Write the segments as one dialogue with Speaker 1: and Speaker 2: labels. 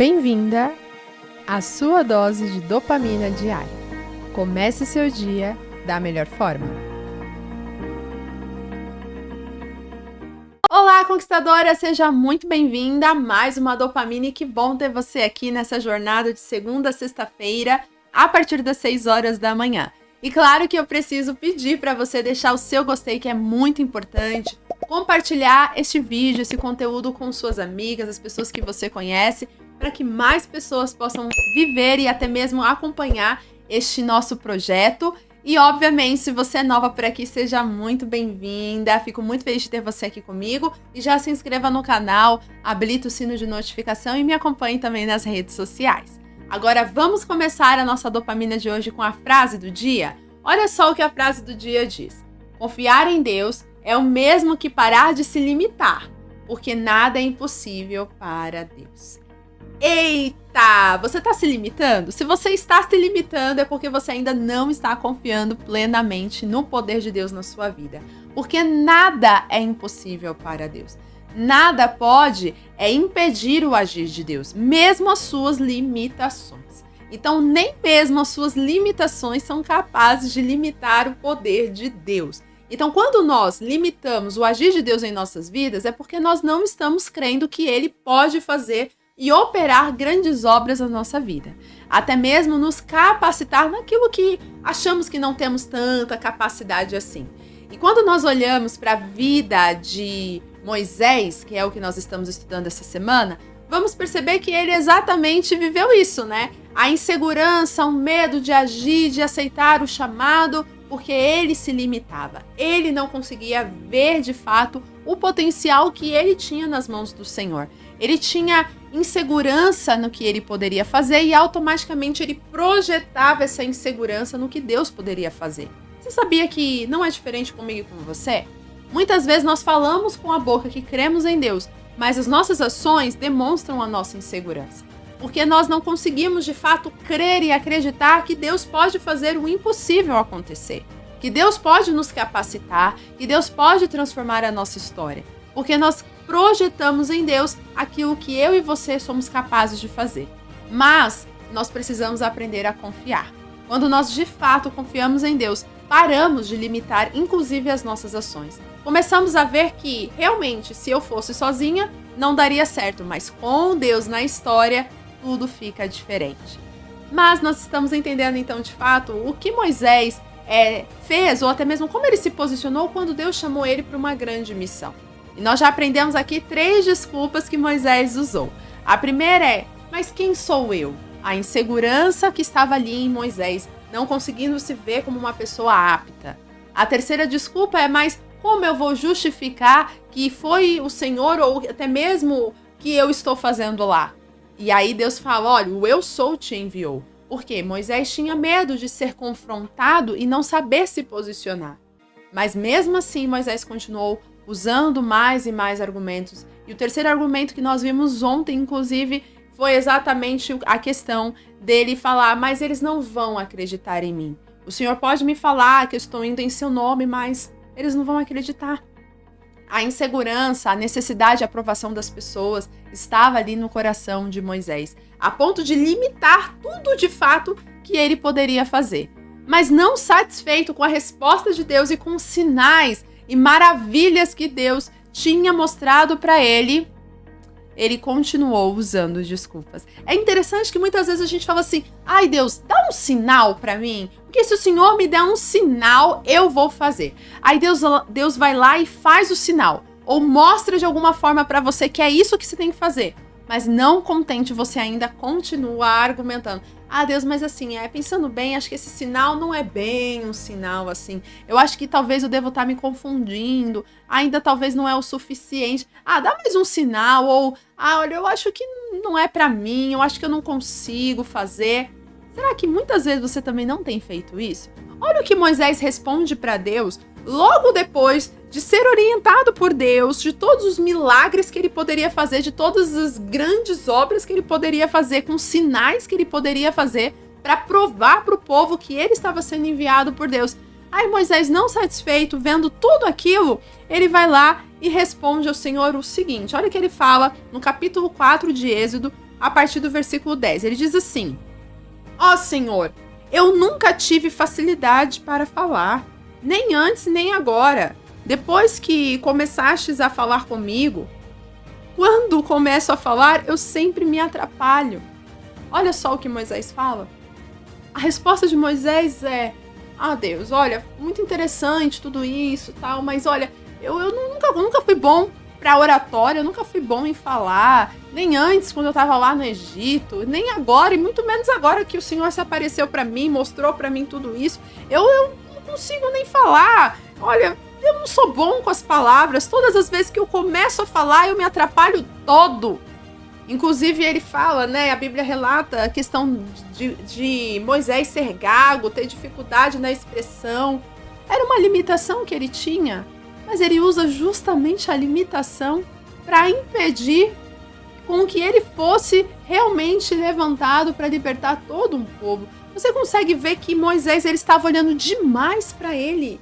Speaker 1: Bem-vinda à sua dose de dopamina diária. Comece seu dia da melhor forma. Olá, conquistadora! Seja muito bem-vinda a mais uma dopamina e que bom ter você aqui nessa jornada de segunda a sexta-feira, a partir das 6 horas da manhã. E claro que eu preciso pedir para você deixar o seu gostei, que é muito importante, compartilhar este vídeo, esse conteúdo com suas amigas, as pessoas que você conhece, para que mais pessoas possam viver e até mesmo acompanhar este nosso projeto. E, obviamente, se você é nova por aqui, seja muito bem-vinda. Fico muito feliz de ter você aqui comigo. E já se inscreva no canal, habilite o sino de notificação e me acompanhe também nas redes sociais. Agora, vamos começar a nossa dopamina de hoje com a frase do dia? Olha só o que a frase do dia diz. Confiar em Deus é o mesmo que parar de se limitar, porque nada é impossível para Deus. Eita! Você está se limitando? Se você está se limitando é porque você ainda não está confiando plenamente no poder de Deus na sua vida. Porque nada é impossível para Deus. Nada pode impedir o agir de Deus, mesmo as suas limitações. Então, nem mesmo as suas limitações são capazes de limitar o poder de Deus. Então, quando nós limitamos o agir de Deus em nossas vidas, é porque nós não estamos crendo que Ele pode fazer e operar grandes obras na nossa vida. Até mesmo nos capacitar naquilo que achamos que não temos tanta capacidade assim. E quando nós olhamos para a vida de Moisés, que é o que nós estamos estudando essa semana, vamos perceber que ele exatamente viveu isso, né? A insegurança, o medo de agir, de aceitar o chamado, porque ele se limitava. Ele não conseguia ver de fato o potencial que ele tinha nas mãos do Senhor. Ele tinha insegurança no que ele poderia fazer e automaticamente ele projetava essa insegurança no que Deus poderia fazer. Você sabia que não é diferente comigo e com você? Muitas vezes nós falamos com a boca que cremos em Deus, mas as nossas ações demonstram a nossa insegurança. Porque nós não conseguimos de fato crer e acreditar que Deus pode fazer o impossível acontecer. Que Deus pode nos capacitar, que Deus pode transformar a nossa história. Porque nós projetamos em Deus aquilo que eu e você somos capazes de fazer. Mas nós precisamos aprender a confiar. Quando nós de fato confiamos em Deus, paramos de limitar inclusive as nossas ações. Começamos a ver que realmente, se eu fosse sozinha, não daria certo, mas com Deus na história, tudo fica diferente. Mas nós estamos entendendo então de fato o que Moisés fez, ou até mesmo como ele se posicionou quando Deus chamou ele para uma grande missão. E nós já aprendemos aqui 3 desculpas que Moisés usou. A primeira é, mas quem sou eu? A insegurança que estava ali em Moisés, não conseguindo se ver como uma pessoa apta. A terceira desculpa é, mas como eu vou justificar que foi o Senhor ou até mesmo que eu estou fazendo lá? E aí Deus fala, olha, o eu sou te enviou. Porque Moisés tinha medo de ser confrontado e não saber se posicionar. Mas mesmo assim Moisés continuou usando mais e mais argumentos. E o terceiro argumento que nós vimos ontem, inclusive, foi exatamente a questão dele falar, mas eles não vão acreditar em mim. O Senhor pode me falar que eu estou indo em seu nome, mas eles não vão acreditar. A insegurança, a necessidade de aprovação das pessoas estava ali no coração de Moisés, a ponto de limitar tudo de fato que ele poderia fazer. Mas não satisfeito com a resposta de Deus e com os sinais e maravilhas que Deus tinha mostrado para ele, ele continuou usando desculpas. É interessante que muitas vezes a gente fala assim, ai Deus, dá um sinal para mim, porque se o Senhor me der um sinal, eu vou fazer. Aí Deus vai lá e faz o sinal, ou mostra de alguma forma para você que é isso que você tem que fazer. Mas não contente, você ainda continua argumentando. Ah, Deus, mas assim, pensando bem, acho que esse sinal não é bem um sinal assim. Eu acho que talvez eu devo estar me confundindo. Ainda talvez não é o suficiente. Ah, dá mais um sinal. Ou, olha, eu acho que não é pra mim. Eu acho que eu não consigo fazer. Será que muitas vezes você também não tem feito isso? Olha o que Moisés responde para Deus logo depois de ser orientado por Deus, de todos os milagres que ele poderia fazer, de todas as grandes obras que ele poderia fazer, com sinais que ele poderia fazer para provar para o povo que ele estava sendo enviado por Deus. Aí Moisés, não satisfeito, vendo tudo aquilo, ele vai lá e responde ao Senhor o seguinte. Olha o que ele fala no capítulo 4 de Êxodo, a partir do versículo 10. Ele diz assim: Ó Senhor, eu nunca tive facilidade para falar, nem antes nem agora. Depois que começastes a falar comigo, quando começo a falar, eu sempre me atrapalho. Olha só o que Moisés fala. A resposta de Moisés é: Deus, olha, muito interessante tudo isso, tal, mas olha, eu nunca fui bom para oratória, eu nunca fui bom em falar, nem antes quando eu estava lá no Egito, nem agora, e muito menos agora que o Senhor se apareceu para mim, mostrou para mim tudo isso. Eu não consigo nem falar. Olha, eu não sou bom com as palavras. Todas as vezes que eu começo a falar, eu me atrapalho todo. Inclusive, ele fala, né? A Bíblia relata a questão de Moisés ser gago, ter dificuldade na expressão. Era uma limitação que ele tinha, mas ele usa justamente a limitação para impedir com que ele fosse realmente levantado para libertar todo um povo. Você consegue ver que Moisés ele estava olhando demais para ele.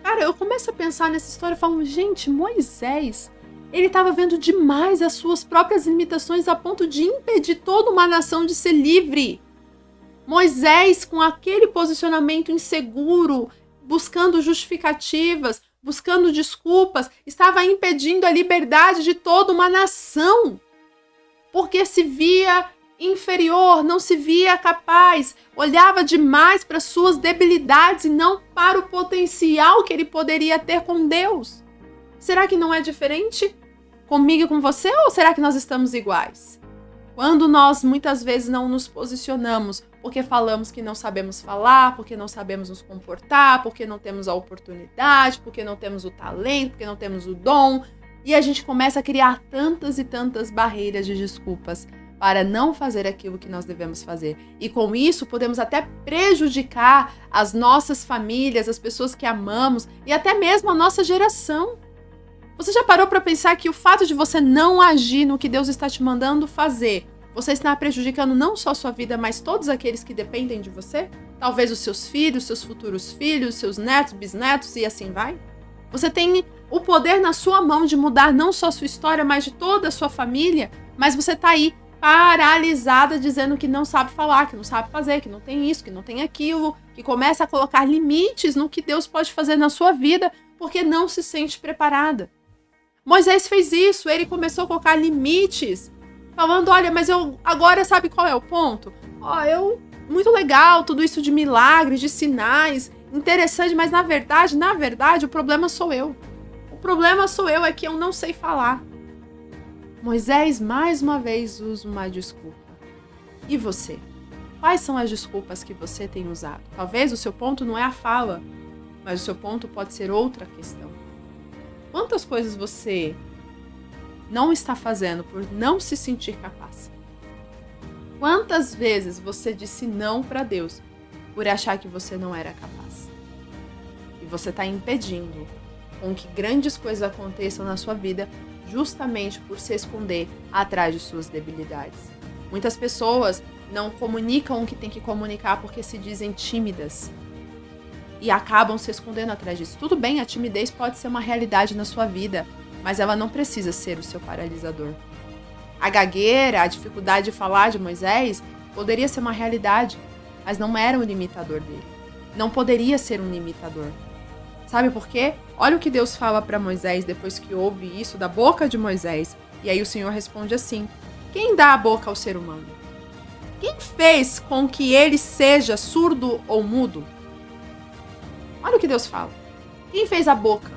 Speaker 1: Cara, eu começo a pensar nessa história e falo, gente, Moisés, ele estava vendo demais as suas próprias limitações a ponto de impedir toda uma nação de ser livre. Moisés, com aquele posicionamento inseguro, buscando justificativas, buscando desculpas, estava impedindo a liberdade de toda uma nação. Porque se via inferior, não se via capaz, olhava demais para suas debilidades e não para o potencial que ele poderia ter com Deus. Será que não é diferente comigo e com você, ou será que nós estamos iguais? Quando nós muitas vezes não nos posicionamos porque falamos que não sabemos falar, porque não sabemos nos comportar, porque não temos a oportunidade, porque não temos o talento, porque não temos o dom, e a gente começa a criar tantas e tantas barreiras de desculpas para não fazer aquilo que nós devemos fazer. E com isso podemos até prejudicar as nossas famílias, as pessoas que amamos e até mesmo a nossa geração. Você já parou para pensar que o fato de você não agir no que Deus está te mandando fazer, você está prejudicando não só a sua vida, mas todos aqueles que dependem de você? Talvez os seus filhos, seus futuros filhos, seus netos, bisnetos e assim vai? Você tem o poder na sua mão de mudar não só a sua história, mas de toda a sua família, mas você está aí paralisada dizendo que não sabe falar, que não sabe fazer, que não tem isso, que não tem aquilo, que começa a colocar limites no que Deus pode fazer na sua vida porque não se sente preparada. Moisés fez isso, ele começou a colocar limites, falando, olha, mas eu agora sabe qual é o ponto? Muito legal tudo isso de milagres, de sinais, interessante, mas na verdade, o problema sou eu. O problema sou eu, é que eu não sei falar. Moisés, mais uma vez, usa uma desculpa. E você? Quais são as desculpas que você tem usado? Talvez o seu ponto não é a fala, mas o seu ponto pode ser outra questão. Quantas coisas você não está fazendo por não se sentir capaz? Quantas vezes você disse não para Deus por achar que você não era capaz? E você está impedindo com que grandes coisas aconteçam na sua vida justamente por se esconder atrás de suas debilidades. Muitas pessoas não comunicam o que tem que comunicar porque se dizem tímidas e acabam se escondendo atrás disso. Tudo bem, a timidez pode ser uma realidade na sua vida, mas ela não precisa ser o seu paralisador. A gagueira, a dificuldade de falar de Moisés poderia ser uma realidade, mas não era um limitador dele. Não poderia ser um limitador. Sabe por quê? Olha o que Deus fala para Moisés depois que ouve isso da boca de Moisés. E aí o Senhor responde assim: quem dá a boca ao ser humano? Quem fez com que ele seja surdo ou mudo? Olha o que Deus fala. Quem fez a boca?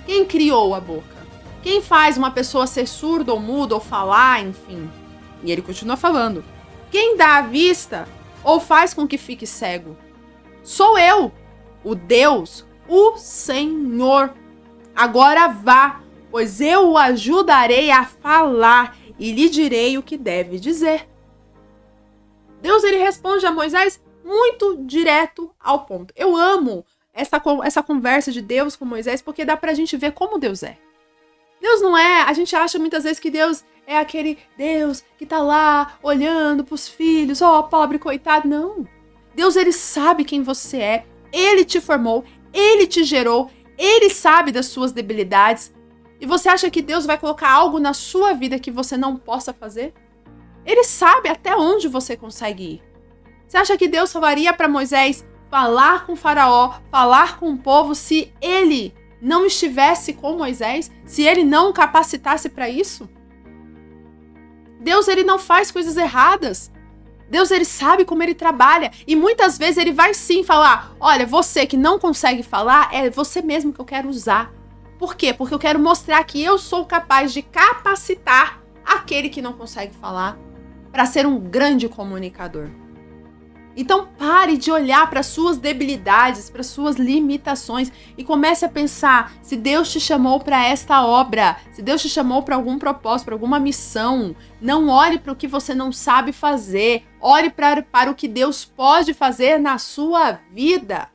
Speaker 1: Quem criou a boca? Quem faz uma pessoa ser surda ou muda ou falar, enfim? E ele continua falando. Quem dá a vista ou faz com que fique cego? Sou eu, o Deus, o Senhor. Agora vá, pois eu o ajudarei a falar e lhe direi o que deve dizer. Deus, ele responde a Moisés muito direto ao ponto. Eu amo essa conversa de Deus com Moisés porque dá pra gente ver como Deus é. Deus não é, a gente acha muitas vezes que Deus é aquele Deus que tá lá olhando pros filhos, pobre coitado. Não. Deus, ele sabe quem você é, ele te formou, ele te gerou, ele sabe das suas debilidades. E você acha que Deus vai colocar algo na sua vida que você não possa fazer? Ele sabe até onde você consegue ir. Você acha que Deus falaria para Moisés falar com Faraó, falar com o povo, se ele não estivesse com Moisés, se ele não o capacitasse para isso? Deus, ele não faz coisas erradas. Deus, ele sabe como ele trabalha. E muitas vezes ele vai sim falar, olha, você que não consegue falar, é você mesmo que eu quero usar. Por quê? Porque eu quero mostrar que eu sou capaz de capacitar aquele que não consegue falar para ser um grande comunicador. Então pare de olhar para suas debilidades, para suas limitações e comece a pensar, se Deus te chamou para esta obra, se Deus te chamou para algum propósito, para alguma missão, não olhe para o que você não sabe fazer, olhe para o que Deus pode fazer na sua vida.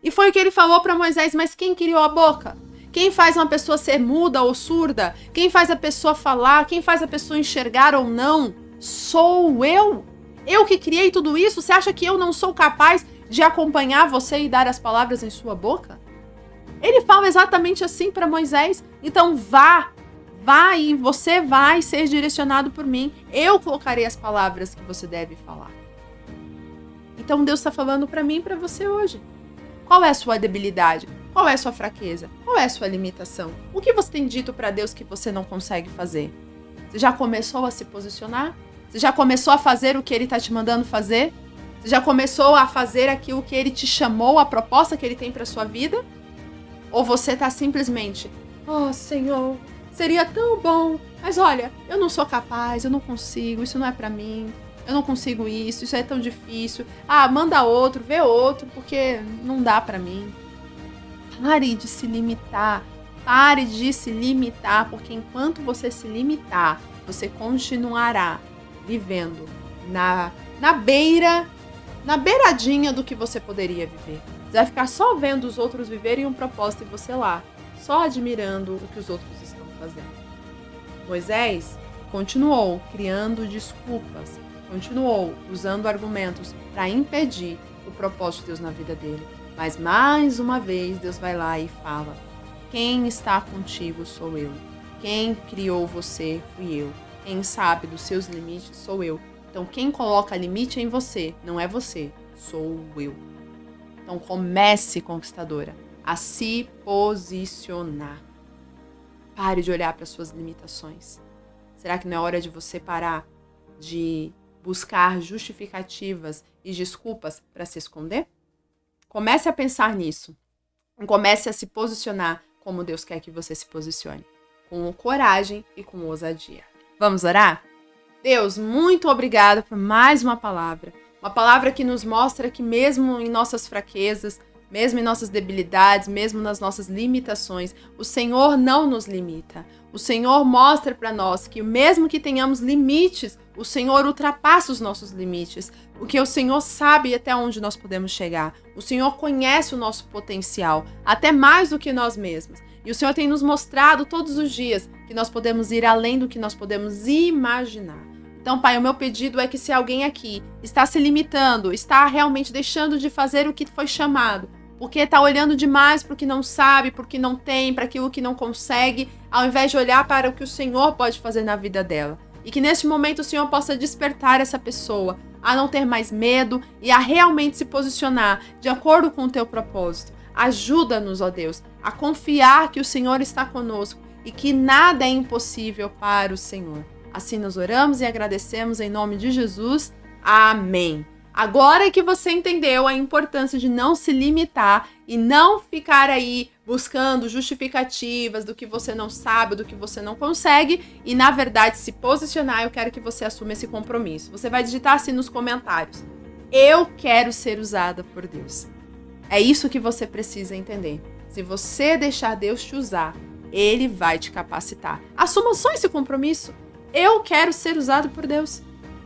Speaker 1: E foi o que ele falou para Moisés, mas quem criou a boca? Quem faz uma pessoa ser muda ou surda? Quem faz a pessoa falar? Quem faz a pessoa enxergar ou não? Sou eu. Eu que criei tudo isso? Você acha que eu não sou capaz de acompanhar você e dar as palavras em sua boca? Ele fala exatamente assim para Moisés. Então vá e você vai ser direcionado por mim. Eu colocarei as palavras que você deve falar. Então Deus está falando para mim e para você hoje. Qual é a sua debilidade? Qual é a sua fraqueza? Qual é a sua limitação? O que você tem dito para Deus que você não consegue fazer? Você já começou a se posicionar? Você já começou a fazer o que Ele está te mandando fazer? Você já começou a fazer aquilo que Ele te chamou, a proposta que Ele tem para sua vida? Ou você está simplesmente, oh Senhor, seria tão bom, mas olha, eu não sou capaz, eu não consigo, isso não é para mim, eu não consigo isso é tão difícil. Ah, manda outro, vê outro, porque não dá para mim. Pare de se limitar, porque enquanto você se limitar, você continuará vivendo na beiradinha do que você poderia viver. Você vai ficar só vendo os outros viverem um propósito e você lá, só admirando o que os outros estão fazendo. Moisés continuou criando desculpas, continuou usando argumentos para impedir o propósito de Deus na vida dele. Mas mais uma vez Deus vai lá e fala, quem está contigo sou eu. Quem criou você fui eu. Quem sabe dos seus limites sou eu. Então quem coloca limite em você não é você, sou eu. Então comece, conquistadora, a se posicionar. Pare de olhar para suas limitações. Será que não é hora de você parar de buscar justificativas e desculpas para se esconder? Comece a pensar nisso. Comece a se posicionar como Deus quer que você se posicione. Com coragem e com ousadia. Vamos orar? Deus, muito obrigada por mais uma palavra. Uma palavra que nos mostra que mesmo em nossas fraquezas, mesmo em nossas debilidades, mesmo nas nossas limitações, o Senhor não nos limita. O Senhor mostra para nós que mesmo que tenhamos limites, o Senhor ultrapassa os nossos limites, porque o Senhor sabe até onde nós podemos chegar. O Senhor conhece o nosso potencial, até mais do que nós mesmos. E o Senhor tem nos mostrado todos os dias que nós podemos ir além do que nós podemos imaginar. Então, Pai, o meu pedido é que se alguém aqui está se limitando, está realmente deixando de fazer o que foi chamado, porque está olhando demais para o que não sabe, para o que não tem, para aquilo que não consegue, ao invés de olhar para o que o Senhor pode fazer na vida dela. E que neste momento o Senhor possa despertar essa pessoa a não ter mais medo e a realmente se posicionar de acordo com o teu propósito. Ajuda-nos, ó Deus, a confiar que o Senhor está conosco e que nada é impossível para o Senhor. Assim nós oramos e agradecemos em nome de Jesus. Amém. Agora que você entendeu a importância de não se limitar e não ficar aí buscando justificativas do que você não sabe, do que você não consegue e, na verdade, se posicionar, eu quero que você assuma esse compromisso. Você vai digitar assim nos comentários: eu quero ser usada por Deus. É isso que você precisa entender. Se você deixar Deus te usar, Ele vai te capacitar. Assuma só esse compromisso. Eu quero ser usado por Deus.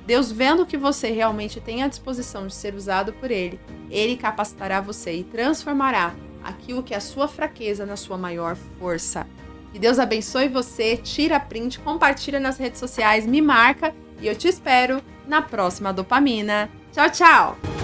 Speaker 1: Deus, vendo que você realmente tem a disposição de ser usado por Ele, Ele capacitará você e transformará aquilo que é a sua fraqueza na sua maior força. Que Deus abençoe você, tira print, compartilha nas redes sociais, me marca e eu te espero na próxima Dopamina. Tchau, tchau!